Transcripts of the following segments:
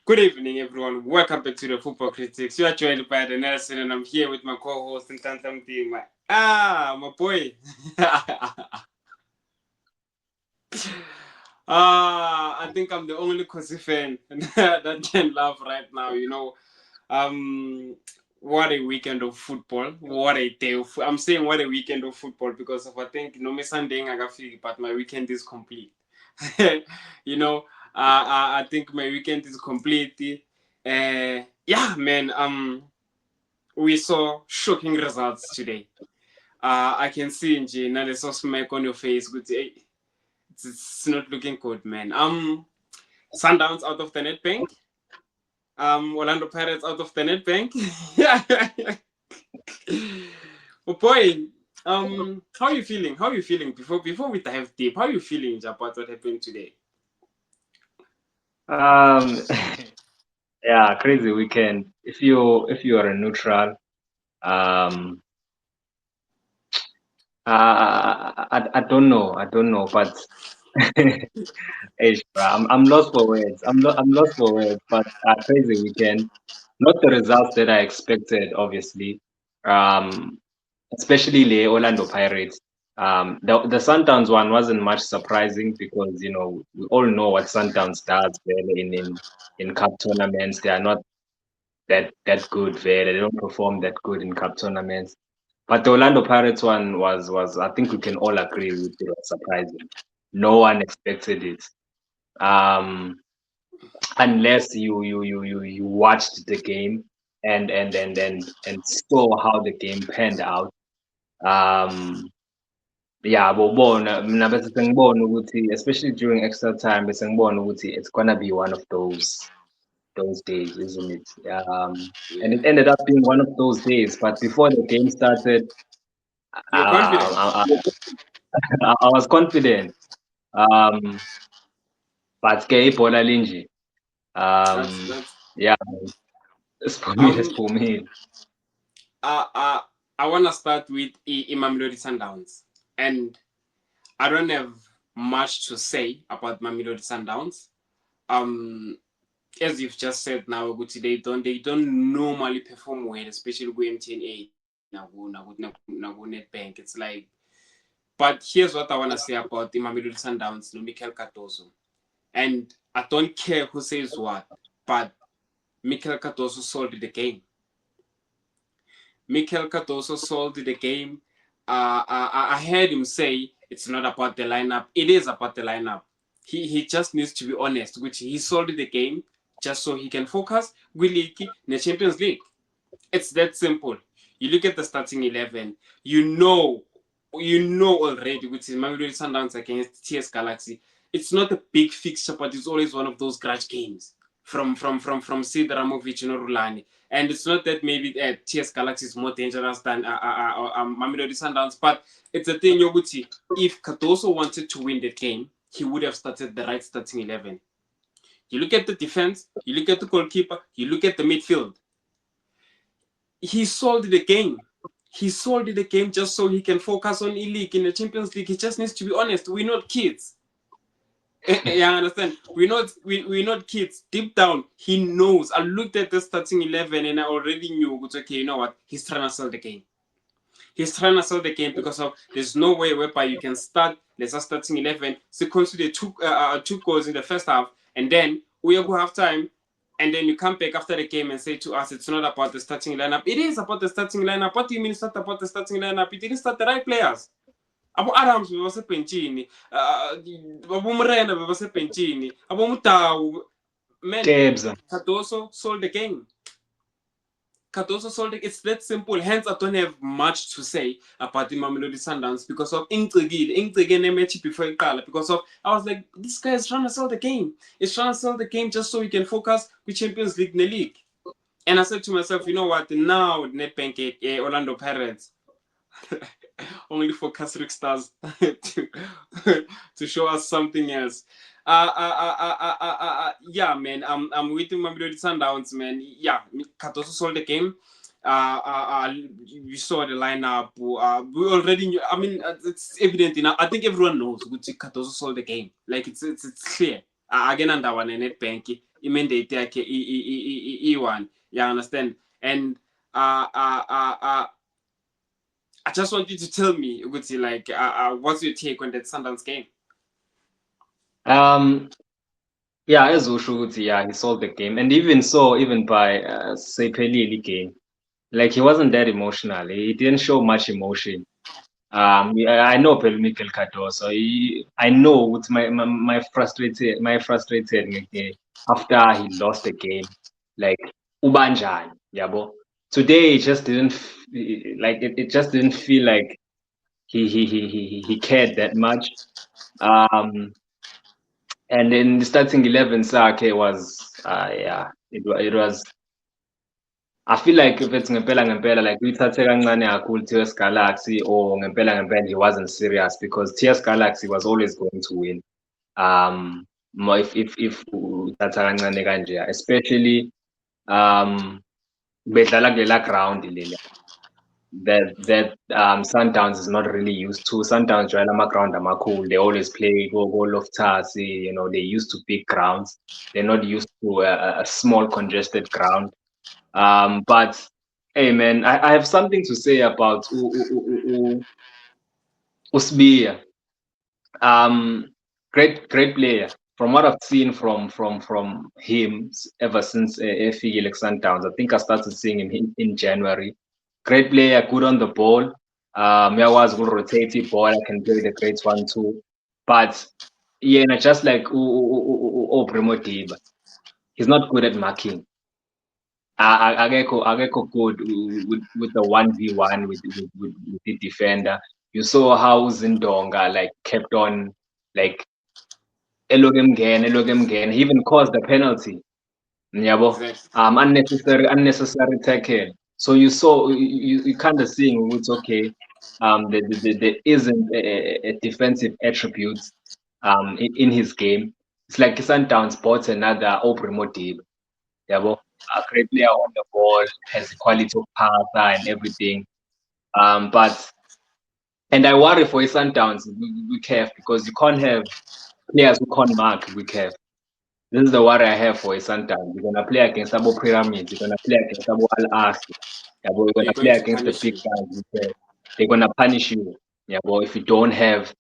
Good evening, everyone. Welcome back to the Football Critics. You are joined by the Nelson, and I'm here with my co-host Ntantam Team. My boy. I think I'm the only Kosi fan that can laugh right now. Um, what a weekend of football! What a day of. I'm saying what a weekend of football because of I think no me Sunday I got feel, but my weekend is complete. you know, I think my weekend is complete. Yeah, man. We saw shocking results today. I can see in Gina the smack on your face. Good, it's not looking good, man. Sundowns out of the net bank. Orlando Pirates out of the net bank. Oh boy. How are you feeling? How are you feeling before we dive deep? How are you feeling about what happened today? Um, yeah, crazy weekend. If you are a neutral, um, I don't know, but bro, I'm lost for words. I'm lost for words. But crazy weekend. Not the results that I expected, obviously. Um, especially the Orlando Pirates. The Sundowns one wasn't much surprising because we all know what Sundowns does really in cup tournaments. They are not that good there. They don't perform that good in cup tournaments. But the Orlando Pirates one was I think we can all agree with it was surprising. No one expected it. Um, unless you watched the game and saw how the game panned out. Um, yeah, bobona mina bese sengibona ukuthi especially during extra time bese ngibona ukuthi it's gonna be one of those days, isn't it? And it Yeah. ended up being one of those days. But before the game started, You're confident? I, I was confident. Um, but ke ibhola linje. That's Um, that's yeah, siphumelele um siphumelele. uh, uh I wanna start with Mamelodi Sundowns. And I don't have much to say about Mamelodi Sundowns. Um as you've just said now, Guti, they don't normally perform well, especially with MTNA Netbank. It's like, but here's what I wanna say about the Mamelodi Sundowns, no Mikel Cardoso. And I don't care who says what, but Mikel Cardoso sold the game. Mikel Cardoso sold the game. I heard him say it's not about the lineup. It is about the lineup. He just needs to be honest, which he sold the game just so he can focus with league in the Champions League. It's that simple. You look at the starting 11, you know already, which is Mamelodi Sundowns against TS Galaxy. It's not a big fixture, but it's always one of those grudge games from Sid Ramovic and Rulani. And it's not that maybe TS Galaxy is more dangerous than Mamelodi Sundowns, but it's a thing, Yoguchi. If Cardoso wanted to win that game, he would have started the right starting 11. You look at the defense, you look at the goalkeeper, you look at the midfield. He sold the game. He sold the game just so he can focus on E-League in the Champions League. He just needs to be honest. We're not kids. Yeah, I understand. We're not kids. Deep down, he knows. I looked at the starting 11 and I already knew, okay, you know what? He's trying to sell the game. He's trying to sell the game because of there's no way whereby you can start, let's say, starting 11, sequentially two goals in the first half, and then we go half time, and then you come back after the game and say to us it's not about the starting lineup. It is about the starting lineup. What do you mean it's not about the starting lineup? You didn't start the right players. Abo Adams bebasebhentshini, abo Mrena bebasebhentshini, abo Mutawu. Man, Tebza. Cardoso sold the game. Cardoso sold it. It's that simple. Hence, I don't have much to say about the Mamelodi Sundowns because of Ingcigile match before Ikala. Because of I was like, this guy is trying to sell the game. He's trying to sell the game just so he can focus with Champions League in the league. And I said to myself, you know what? Now Nedbank, Orlando Pirates, only for Kasrik Stars to, to show us something else. Yeah, man. I'm with Mamelodi Sundowns, man. Yeah, Cardoso sold the game. We saw the lineup. We already knew. I mean, it's evident enough. I think everyone knows. Gucci Cardoso sold the game. Like it's clear. akenandawana Nedbank imandate yakhe i-1. You understand? And I just want you to tell me, Uguti, like, what's your take on that Sundowns game? Yeah, as Ushuguti, yeah, he sold the game, and even so, even by Sepelili game, like he wasn't that emotional. He didn't show much emotion. I know Mikel Cardoso. I know with my frustrated after he lost the game, like Ubanjan, yabo. Today it just didn't like it just didn't feel like he cared that much. Um, and then the starting 11 Sake was yeah, it was. I feel like if it's ngempela, like uyithathe kancane kakhulu TS Galaxy, or ngempela he wasn't serious, because TS Galaxy was always going to win. If uthatha kancane kanje, especially bedlala kulela ground leli that Sundowns is not really used to. Sundowns jwayele ama-ground amakhulu. They always play ko-Loftus, they used to big grounds. They're not used to a small congested ground. But hey, man, I have something to say about Usbia. Great player. From what I've seen from him ever since Felix Sundowns, I think I started seeing him in January. Great player, good on the ball. I was good rotating ball. I can play the great one too. But yeah, just like Primo Diba, he's not good at marking. Akekho good with the 1v1 with the defender. You saw how Zindonga like kept on like elokemngena. He even caused the penalty. Yabo. Exactly. Unnecessary tackle. So you saw you kind of seeing it's okay. There isn't a defensive attributes in his game. It's like Sundowns bought another Oprimo Deeb. Yabo. A great player on the ball, has the quality of passer and everything. But and I worry for his Sundowns with Kev, because you can't have players who can't mark with Kev. This is the worry I have for his Sundowns. You're gonna play against Abo Pyramids, you're gonna play against Abo Al Ahly. Yeah, boy, you're They're gonna play going to against the punish big you. guys with Kev. They're gonna punish you. Yeah, boy, if you don't have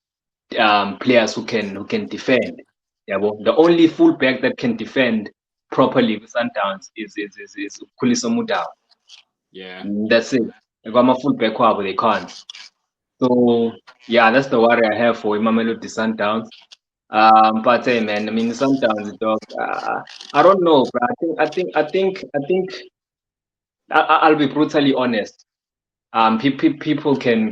players who can defend. Yeah, boy. The only fullback that can defend properly with Sundowns is Khuliso Mudau. Yeah. That's it. I'm fullback wabo, they can't. So yeah, that's the worry I have for Mamelodi Sundowns. But hey, man, I mean, Sundowns, dog. I don't know, bro. I think. I'll be brutally honest. People can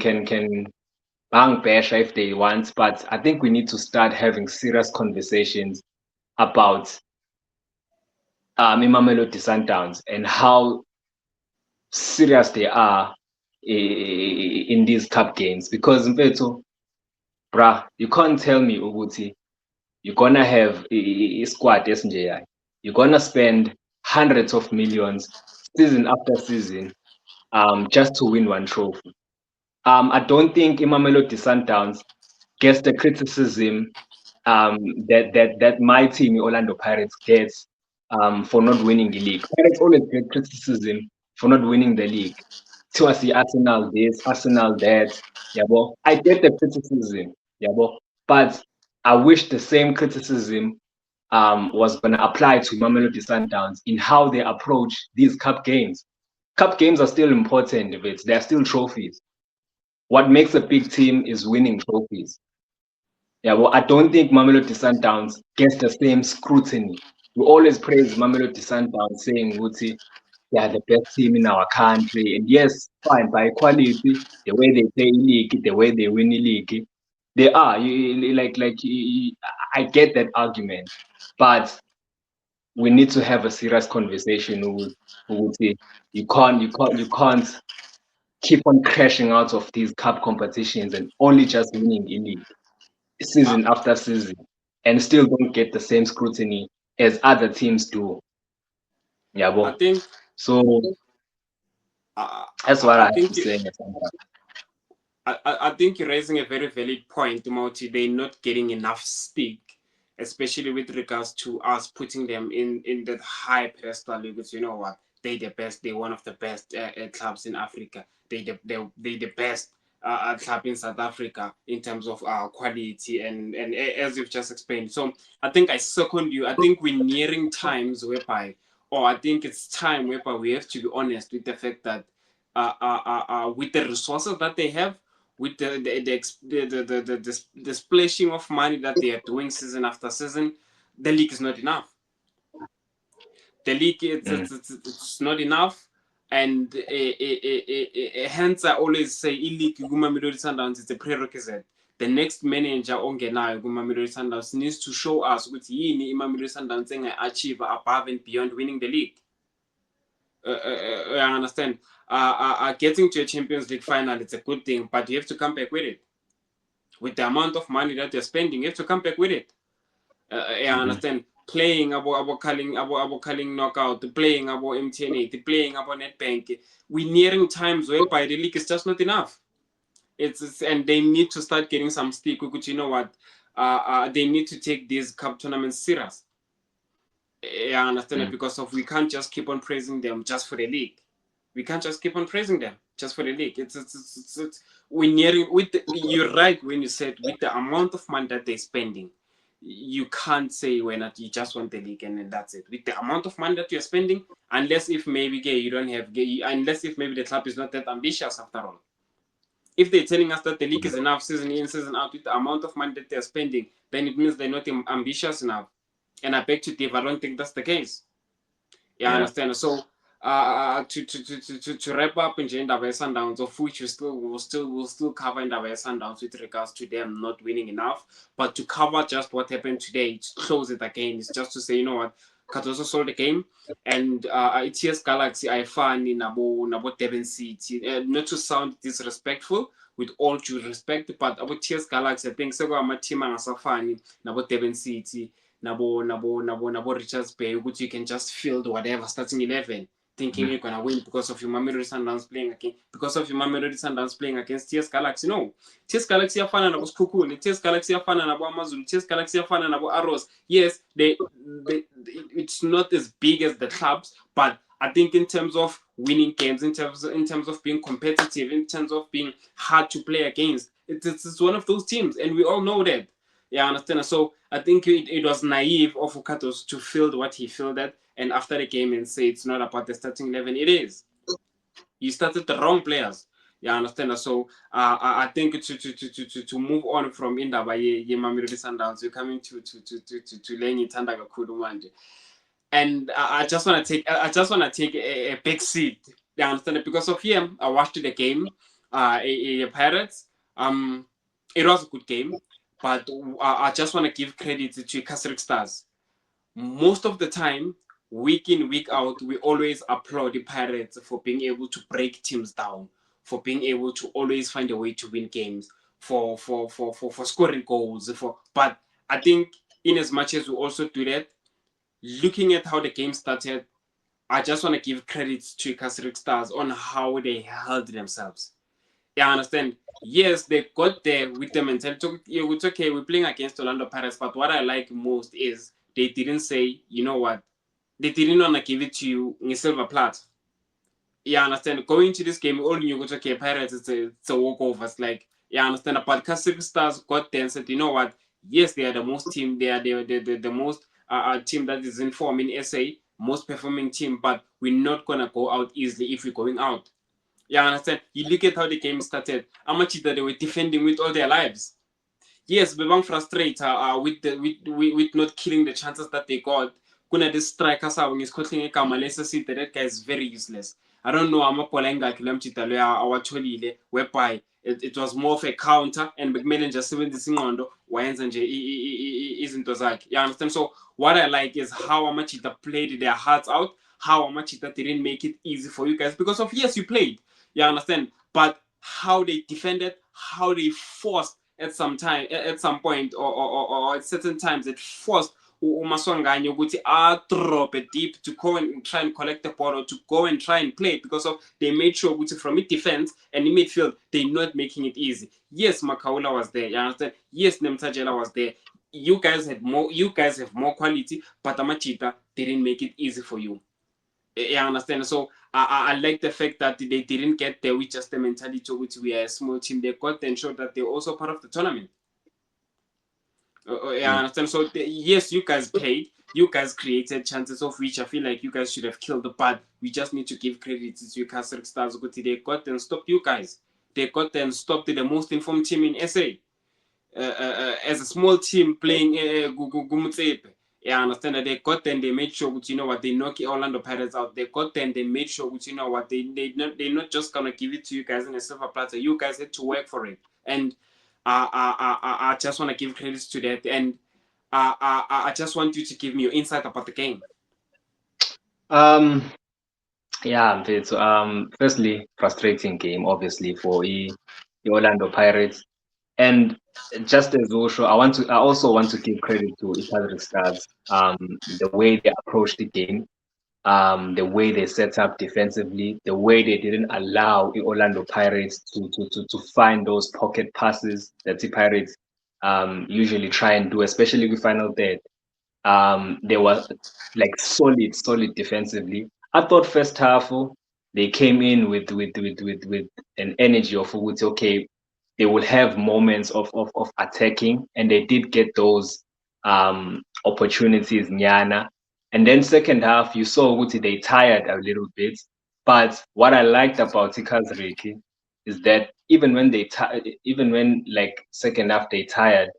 bang bash if they want, but I think we need to start having serious conversations about Mamelodi Sundowns and how serious they are in these cup games. Because Mfethu, bruh, you can't tell me Uguti, you're gonna have a squad esinjeya. You're gonna spend hundreds of millions season after season just to win one trophy. I don't think Mamelodi Sundowns gets the criticism that my team, Orlando Pirates, gets for not winning the league. Pirates always get criticism for not winning the league. To us, the Arsenal this, Arsenal that. Yeah, but I get the criticism. Yeah, but I wish the same criticism was going to apply to Mamelodi Sundowns in how they approach these cup games. Cup games are still important, they're still trophies. What makes a big team is winning trophies. Yeah, well, I don't think Mamelodi Sundowns gets the same scrutiny. We always praise Mamelodi Sundowns, saying, Wuti, they are the best team in our country. And yes, fine, by quality, the way they play league, the way they win the league, they are. I get that argument, but we need to have a serious conversation with Wuti. You can't keep on crashing out of these cup competitions and only just winning in league Uh, season after season and still don't get the same scrutiny as other teams do. Yeah, I but think so uh, that's what I I have think to say. I think you're raising a very valid point, Moti. They're not getting enough stick especially with regards to us putting them in that high pedestal because you know what, they the best, they one of the best clubs in Africa, they the best club in South Africa in terms of quality and as you've just explained. So I think I second you. I think we're nearing times whereby, or I think it's time whereby we have to be honest with the fact that with the resources that they have, with the splashing of money that they are doing season after season, the league is not enough. The league it's not enough, and hence I always say league Mamelodi Sundowns it's a prerequisite. The next manager ongenayo kuMamelodi Sundowns needs to show us ukuthi yini iMamelodi Sundowns engayi-achieve above and beyond winning the league. I understand. Getting to a Champions League final, it's a good thing, but you have to come back with it. With the amount of money that you're spending, you have to come back with it. I understand. Playing about calling knockout, playing about MTN8, playing about NetBank. We're nearing times whereby the league is just not enough. And they need to start getting some stick. Which you know what? They need to take these cup tournaments serious. I understand it because of we can't just keep on praising them just for the league. We can't just keep on praising them just for the league. We're nearing with you're right when you said with the amount of money that they're spending, you can't say when not you just want the league and then that's it. With the amount of money that you're spending, unless if maybe you don't have unless if maybe the club is not that ambitious after all. If they're telling us that the league is enough season in, season out with the amount of money that they're spending, then it means they're not ambitious enough. And I beg to differ. I don't think that's the case. Yeah, I understand. So to wrap up in Indaba Sundowns, of which we'll still cover Indaba Sundowns with regards to them not winning enough, but to cover just what happened today, to close it again, is just to say, you know what, Katoso sold the game, and TS Galaxy I find in Nabo Devon City, not to sound disrespectful, with all due respect, but about TS Galaxy, I think so. I'm a team Safani, Nabo Devon City, Nabo Richards Bay, which you can just field whatever starting 11, thinking you're gonna win because of your Mamelodi Sundowns playing again, because of your Mamelodi Sundowns playing against TS Galaxy. No, TS Galaxy afana nabo Skukuni, TS Galaxy afana nabo Amazulu, TS Galaxy afana nabo Arrows. Yes, it's not as big as the clubs, but I think in terms of winning games, in terms of being competitive, in terms of being hard to play against, it's one of those teams, and we all know that. Yeah, I understand. So I think it was naive of Ukatos to field what he fielded, and after the game and say it's not about the starting 11. It is. He started the wrong players. Yeah, I understand. So I think to move on from Indaba Mamelodi Sundowns, you're coming to Lenny Tandaga Kulumanje. And I just want to take a big seat. You understand it? Because of him, I watched the game. Pirates. It was a good game, but I just want to give credit to Kasrik Stars. Most of the time, week in week out, we always applaud the Pirates for being able to break teams down, for being able to always find a way to win games, for scoring goals. But I think in as much as we also do that, looking at how the game started, I just want to give credit to Kasrik Stars on how they held themselves. Yeah, I understand. Yes, they got there with the mentality. It's okay, we're playing against Orlando Pirates, but what I like most is they didn't say, you know what, they didn't want to give it to you in a silver plat. Yeah, I understand. Going to this game, all you go to okay, Pirates, it's a walkover. It's like, yeah, I understand. But Kasrik Stars got there and said, you know what, yes, they are the most team, they are the most team that is in form in SA, most performing team, but we're not going to go out easily if we're going out. Yeah, I understand. You look at how the game started. How much that they were defending with all their lives. Yes, Bebang frustrated with not killing the chances that they got. Kuna this striker sabong is Kotling Ekama Leicester City. That guy is very useless. I don't know. I'm a Polenga Kilamchita our Cholile whereby it was more of a counter and McMillan just 70 Singondo Wines and isn't Ozaki. You understand? So what I like is how Amachita played their hearts out, how Amachita didn't make it easy for you guys because of yes, you played. You understand? But how they defended, how they forced at some time, at some point, or at certain times, it forced uMaswanganye ukuthi drop it deep to go and try and collect the ball or to go and try and play because of they made sure ukuthi from mid defense and in midfield they're not making it easy. Yes, Makaula was there. You understand? Yes, Nemtajela was there. you guys have more quality, but Amachita didn't make it easy for you. I understand. So I like the fact that they didn't get there with just the mentality which we are a small team. They got and showed that they're also part of the tournament. I understand. So yes, you guys played. You guys created chances of which I feel like you guys should have killed. But we just need to give credit to Newcastle Stars. They got and stopped you guys. They got and stopped the most informed team in SA. As a small team playing Gumutsepe. Yeah, I understand that they got them, they made sure you know what, they knock Orlando Pirates out. They got them, they made sure you know what, they're not just gonna give it to you guys in a silver platter. You guys had to work for it. And I just wanna give credits to that. And I just want you to give me your insight about the game. Yeah, so firstly, frustrating game, obviously, for the Orlando Pirates. And just as usual, I also want to give credit to Icardi Stars. The way they approached the game, the way they set up defensively, the way they didn't allow the Orlando Pirates to find those pocket passes that the Pirates usually try and do, especially with final third. They were like solid defensively. I thought first half they came in with an energy of okay, they will have moments of attacking, and they did get those opportunities, Nyana. And then second half, you saw Uti they tired a little bit. But what I liked about Ikazriki is that even when like second half they tired,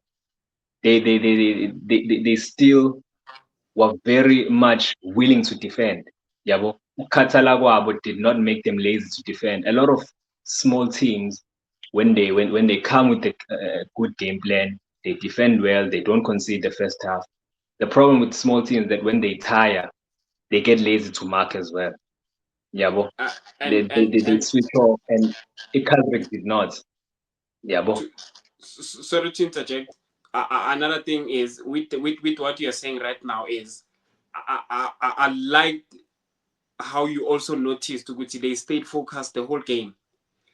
they still were very much willing to defend. Yabo, ukukhathala kwabo did not make them lazy to defend. A lot of small teams, when they come with a good game plan, they defend well. They don't concede the first half. The problem with small teams that when they tire, they get lazy to mark as well. Yabo, they And switch off, and Icardi did not. Yabo. sorry to interject. Another thing is with what you're saying right now is I liked how you also noticed Gucci they stayed focused the whole game,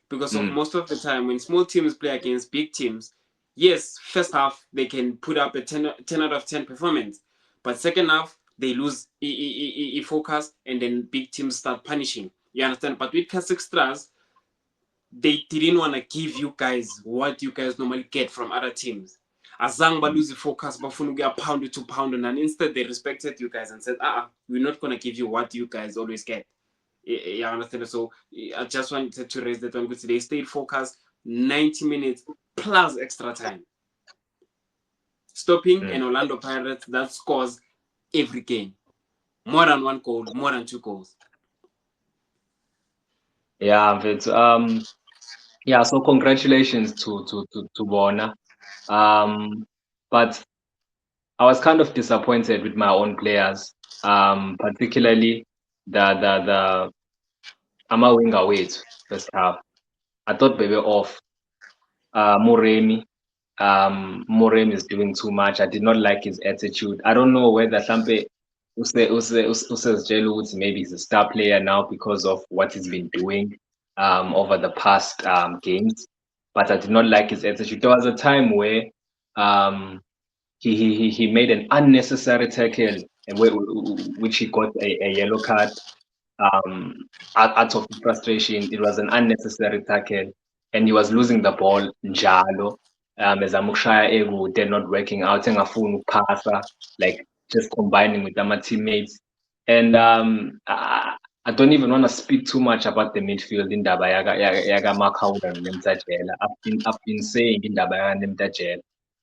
because of most of the time when small teams play against big teams, yes, first half they can put up a 10 out of 10 performance, but second half they lose focus, and then big teams start punishing. You understand? But with Classic Stars, they didn't want to give you guys what you guys normally get from other teams. Azang lose focus, bafuna ukuya pound to pound, and instead they respected you guys and said, we're not gonna give you what you guys always get. You understand? So I just wanted to raise that one because they stayed focused 90 minutes plus extra time. Stopping an Orlando Pirates that scores every game. More than one goal, more than two goals. Yeah, yeah, so congratulations to Bona. But I was kind of disappointed with my own players, particularly the Amavinga weight first half. I thought they were off. Moremi, Moremi is doing too much. I did not like his attitude. I don't know whether Sampe usazitshela ukuthi maybe he's a star player now because of what he's been doing over the past games. But I did not like his attitude. There was a time where he made an unnecessary tackle, which he got a yellow card out of frustration. It was an unnecessary tackle, and he was losing the ball njalo. Ezama ukushaya ekude, not working out, engafuni ukuphasa, like just combining with my teammates. And I don't even want to speak too much about the midfield indaba yaka Makhawula noNemtajela. I've been saying indaba yaka Nemtajela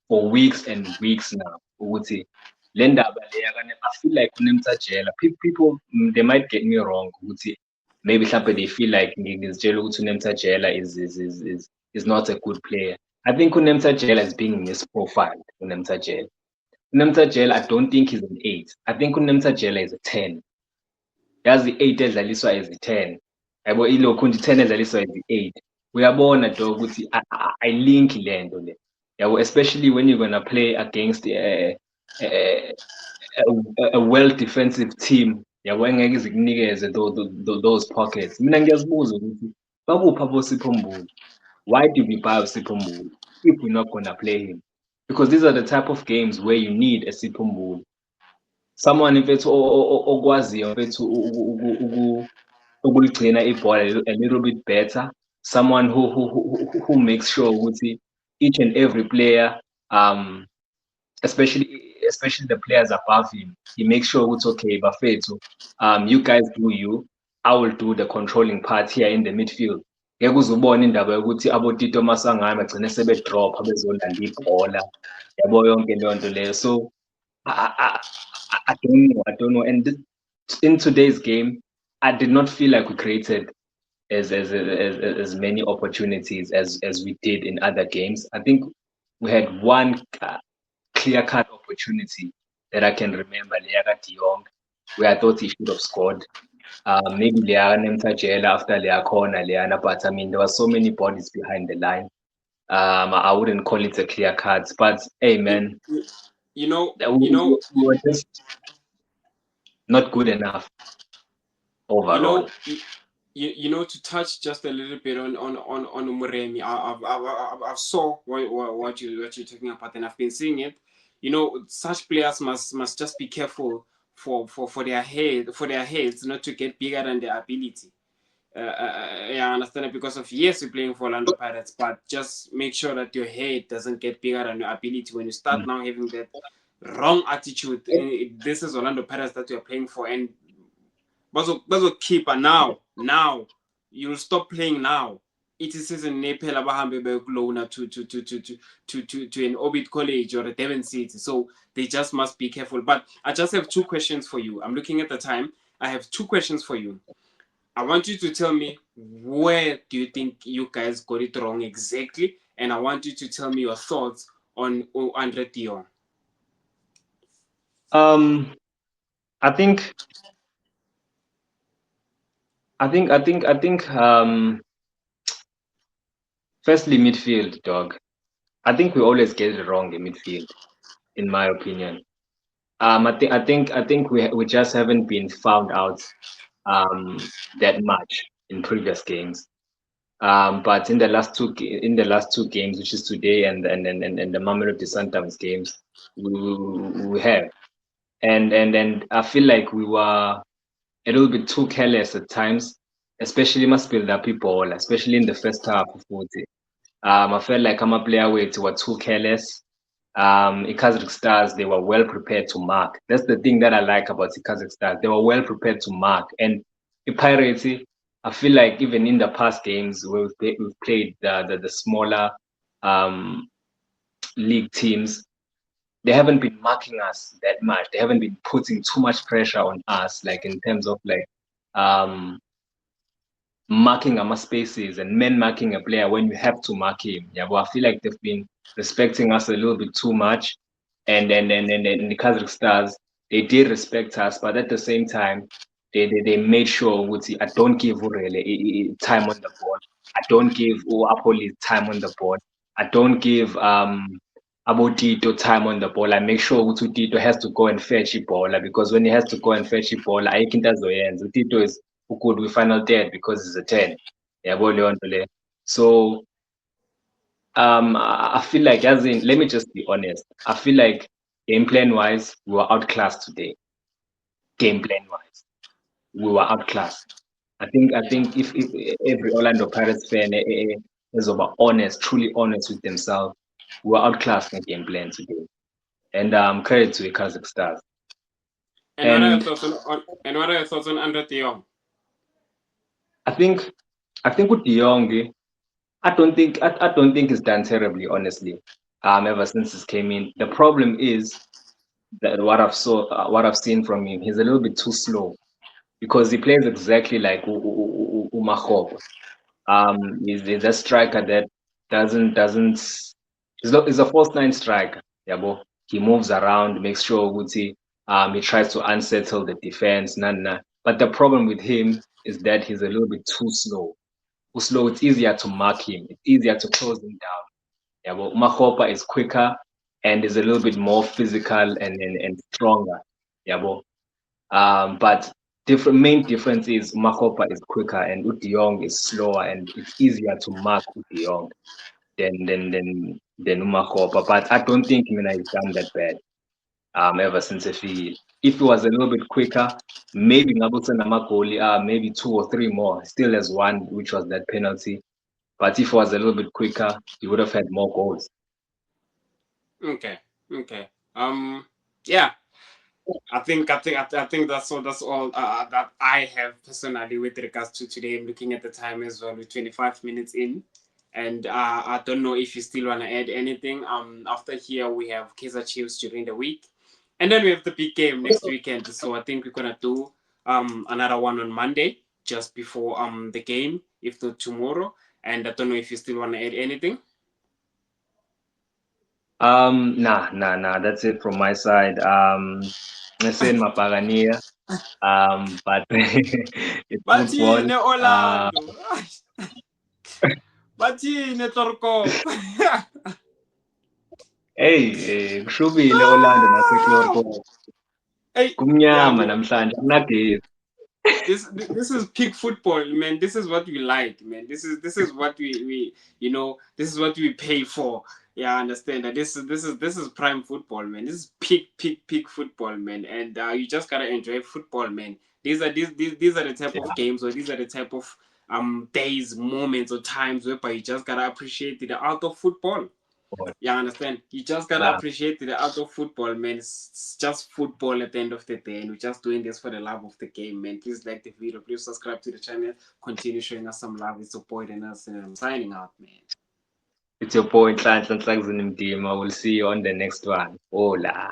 for weeks and weeks now. Ukuthi le ndaba le I feel like uNemtajela, people they might get me wrong ukuthi maybe mhlawumbe they feel like ngizitshela ukuthi uNemtajela is not a good player. I think uNemtajela is being misprofiled. uNemtajela I don't think he's an 8. I think uNemtajela is a 10. Yazi i-8 edlaliswa as i-10. Yabo ilokhu nje i-10 edlaliswa as i-8. Uyabona dog ukuthi ayilink le nto le. Yabo, especially when you're gonna play against a well defensive team. Yabo, engeke izikunikeze those pockets. Mina ngiyazibuza ukuthi bakuphi aboSipho Mbuli? Why did we buy uSipho Mbuli if we're not gonna play him? because these are the type of games where you need a Sipho, someone mfethu okwaziyo mfethu ukuligcina ibhola a little bit better, someone who makes sure ukuthi each and every player, especially the players above him, he makes sure ukuthi okay bafethu, you guys do you, I will do the controlling part here in the midfield. Ngeke uzubona indaba yokuthi abotito Masangana bagcine sebedropha bezolanda ibhola yabo yonke leyo nto leyo. So I don't know. And in today's game, I did not feel like we created as many opportunities as we did in other games. I think we had one clear-cut opportunity that I can remember, Leaga De Jong, where I thought he should have scored. Maybe Leaga Nemtajela after Leaga corner, Leana, but I mean, there were so many bodies behind the line. I wouldn't call it a clear cut, but hey, man, we were just not good enough overall. To touch just a little bit on Umuremi, I saw what you're talking about, and I've been seeing it. Such players must just be careful for their heads not to get bigger than their ability. I understand it because of you're playing for Orlando Pirates, but just make sure that your head doesn't get bigger than your ability. When you start now having that wrong attitude, this is Orlando Pirates that you're playing for, and bazo keeper now you'll stop playing now. It is season nephela bahambe beyokulona to an Orbit College or a Devon City, so they just must be careful. But I just have two questions for you. I'm looking at the time. I have two questions for you. I want you to tell me where do you think you guys got it wrong exactly, and I want you to tell me your thoughts on Andre de Jong. I think firstly midfield, dog. I think we always get it wrong in midfield, in my opinion. I think we just haven't been found out that much in previous games. But in the last two games, which is today and the Mamelodi Sundowns games, we have, and I feel like we were a little bit too careless at times, especially must build up people, especially in the first half of 40. I felt like I'm a player weight were too careless. Kazakh Stars, they were well prepared to mark. That's the thing that I like about the Kazakh Stars. They were well prepared to mark. And in Pirates, I feel like even in the past games where we've played the smaller league teams, they haven't been marking us that much. They haven't been putting too much pressure on us, like in terms of like marking our spaces and men marking a player when you have to mark him. Yeah, but I feel like they've been respecting us a little bit too much. And then the Kazakh Stars, they did respect us, but at the same time, they made sure I don't give Urele time on the board. I don't give Apoli time on the board. I don't give Abotito time on the ball. I make sure Tito has to go and fetch the ball, because when he has to go and fetch the ball, I think that's the end. Tito is who could we final third because it's a 10. Yeah, so I feel like, as in, let me just be honest. I feel like game plan wise, we were outclassed today. Game plan wise, we were outclassed. I think if every Orlando Pirates fan is honest, truly honest with themselves, we were outclassed in game plan today. And credit to the Kazakh Stars. And what are your thoughts on Andre de Jong? I think with De Jong, I don't think he's done terribly, honestly. Ever since he came in, the problem is that what I've seen from him, he's a little bit too slow, because he plays exactly like Umakhopa. He's a striker that doesn't. He's a false nine striker. Yeah, he moves around, makes sure he tries to unsettle the defense. But the problem with him is that he's a little bit too slow. Slow, it's easier to mark him. It's easier to close him down. Yeah, but Makhopa is quicker and is a little bit more physical and stronger. Yeah, but main difference is Makhopa is quicker and De Jong is slower, and it's easier to mark De Jong than than uMakgopa. But I don't think he's done that bad ever since efikile. If he was a little bit quicker, maybe Ngabutse maybe 2 or 3 more. Still has one, which was that penalty. But if he was a little bit quicker, he would have had more goals. Okay. Yeah. I think that's all that I have personally with regards to today. I'm looking at the time as well. We're 25 minutes in, and I don't know if you still want to add anything. After here we have Kaizer Chiefs during the week, and then we have the big game next weekend. So I think we're gonna do another one on Monday just before the game, if not tomorrow. And I don't know if you still want to add anything. Nah. That's it from my side. Let's say in Mapagania. But it's football. Bathini Orlando. Bathini Torkop. Hey, kushubile Orlando naseClorco. Hey, yeah, Kumnyama namhlanje akunagesi. this is peak football, man. This is what we like, man. This is what we this is what we pay for. Yeah, I understand that this is prime football, man. This is peak football, man. And you just gotta enjoy football, man. These are the type of games, or these are the type of days, moments, or times whereby you just gotta appreciate the art of football. Yeah, I understand. You just gotta appreciate the art of football, man. It's just football at the end of the day, and we're just doing this for the love of the game, man. Please like the video, please subscribe to the channel, continue showing us some love and supporting us, and I'm signing out, man. It's your boy Nhlanhla Nhlangzini Mdima. We'll see you on the next one. Hola.